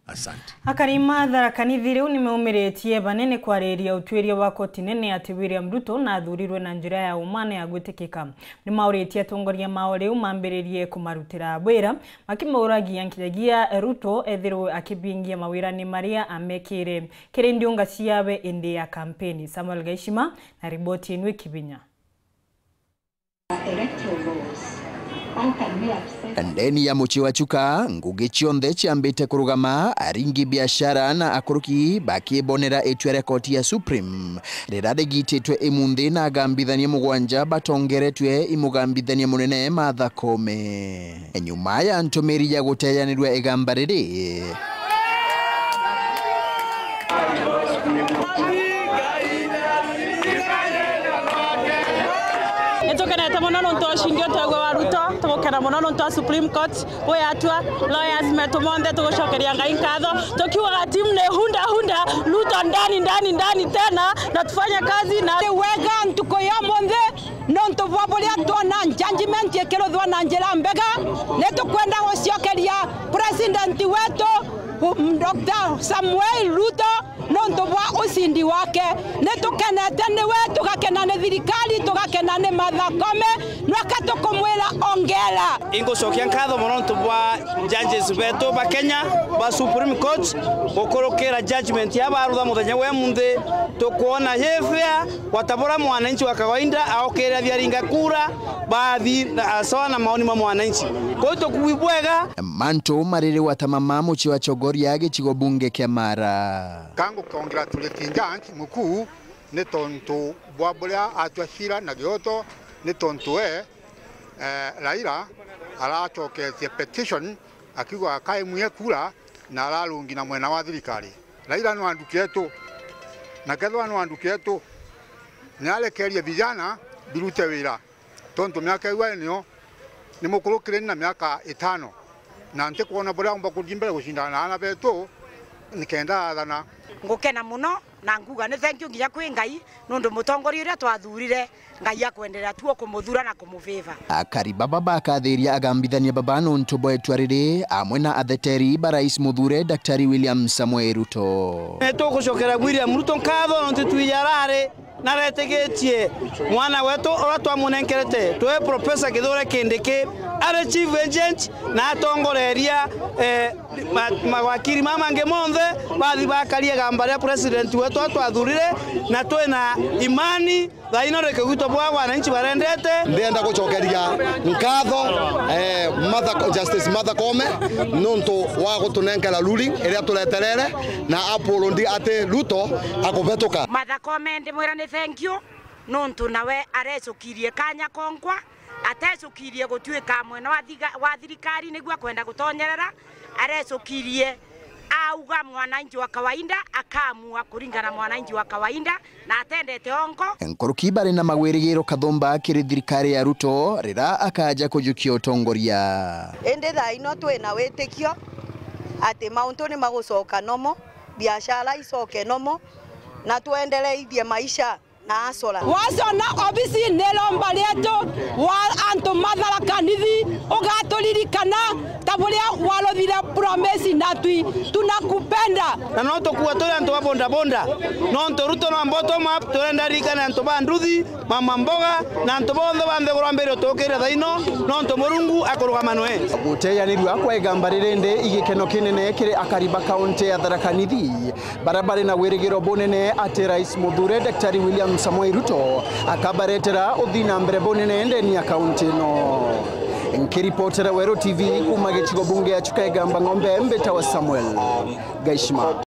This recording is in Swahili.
Asante. Akarima Tharaka-Nithi riu nimeumiretie banene kwareria utwiria wa koti nene ati William Ruto na athurirwe na njira ya umane ya gwitikika. Nimauritie atongoria mao riu mambiririe kumarutira wira makimauragia nkinyagia Ruto ethirwe akibingia mawirani maria amekire kirindiunga ciawe indi ya kampeni. Samuel Gaishima na riboti inu Kibinya. Ndeni ya muchi wa chuka ngugi cionthe ciambite kurugama aringi biashara na akuruki bakibonera etwere koti ya Supreme riraregititwe imunthi na agambithania mugwanja batongeretwe imugambithania munene Martha Koome nyuma ya ntumiri ya guteyanirwa igamba riri. Nitokenete muno nontu oshindio twegwe wa Ruto tugukena muno nontu Supreme Court weyatua lawyers metumonde tugucokeria Ngai nkatho tukiuga timu ne hunda Ruto ndani tena na tufanye kazi na wega ntuko ya monde nontu bwabulia tuona judgment yekiruthwa na njira mbega netukwenda gucokeria president wetu Dr. Samuel Ruto nontu bwa usindi wake nitukenete niwe tugakena ni thirikari tugakena ni Martha Koome nwakatukumwira ongera ingucokia nkatho muno nontu bwa judges betu ba Kenya ba Supreme Court gukurukira judgment ya barutha muthenya we munthi tukuona hifia watabura mwananchi wa kawaida aokera vyaringa kura baadhi sawa na maoni ma mwananchi kwa hiyo kuibwega manto mariri watamama muchi wa Chogoria gichigo bunge kia Mara kangu congratulate Njanji mukuu ni tontu bwabulia atwashira na gioto ni tontu Raila arachoketie petition akiwa akaimwe kura na ararungi na mwena wa thirikari. Raila no anduketu na kethwa no anduketu ni alekeria vijana birute wira tontu miaka iwa nio ni mukurukire na miaka 5 na nte kuona bora mba kujimbere gushindana na betu nikenda athana ngukena muno na nguga ni thank you nginya kwi Ngai nundu mutongoria uria twathurire Ngai akwendelea tuo kumuthura na kumufeva. Akariba baba akathiria agambithania baba nontu boetwa riri amwe na atheteri ba rais muthure Dr. William Samuel Ruto. Tugucokera William Ruto nkatho nontu twiyarare na retegetie mwana wetu ora twamunenkerete twe Professor Kithure Kindiki are chief agent na atongoreria mawakiri mamange monthe bathi bakaria gamba ria president wetu atwathurire na twena imani thaino reke gwito bwa wananchi barendete ndenda gucokeria nkatho Justice Martha Koome nontu wa gutunenkera ruling iria tureterere na apolondi ate Ruto akubetuka. Martha Koome ndimwira ni thank you nontu nawe arecokirie kanya konkwa atecokirie gutuika mwena wa thirikari niguo kwenda gutonyerera arecokirie auga mwananchi wa kawaida akaamua kuringana mwananchi wa kawaida na atendete ongo nkuruki bari na magwirigiro kathomba kiri thirikari ya Ruto rira akaja kujukio tongoria ende thaino twina witikio ati mauntu ni magucoka nomo biashara icoke nomo na tuendeleithie maisha na asora wasona obisi nelomba letu wa antu Tharaka-Nithi ugatulirikana tabulia walothira promise natwi tunakupenda na no tukuwa tuli antu bonda no Ruto no bottom up turenda rikana antu banduthi mama mboga na antu bonthe banthe kurambere tukire thaino no Murungu akurugama noe guteyanirwa kwa igamba rirende igikeno kinene kiri Akariba county ya Tharaka-Nithi barabara na wirigiro bonene ati rais muthure Dr. William Samuel Ruto akabaretera uthina mbere bonene ndeni ya county no nkiripotera Wero TV kuma gichigo bunge ya Chuka Igamba Ng'ombe Mbeta wa Samuel Gaishima.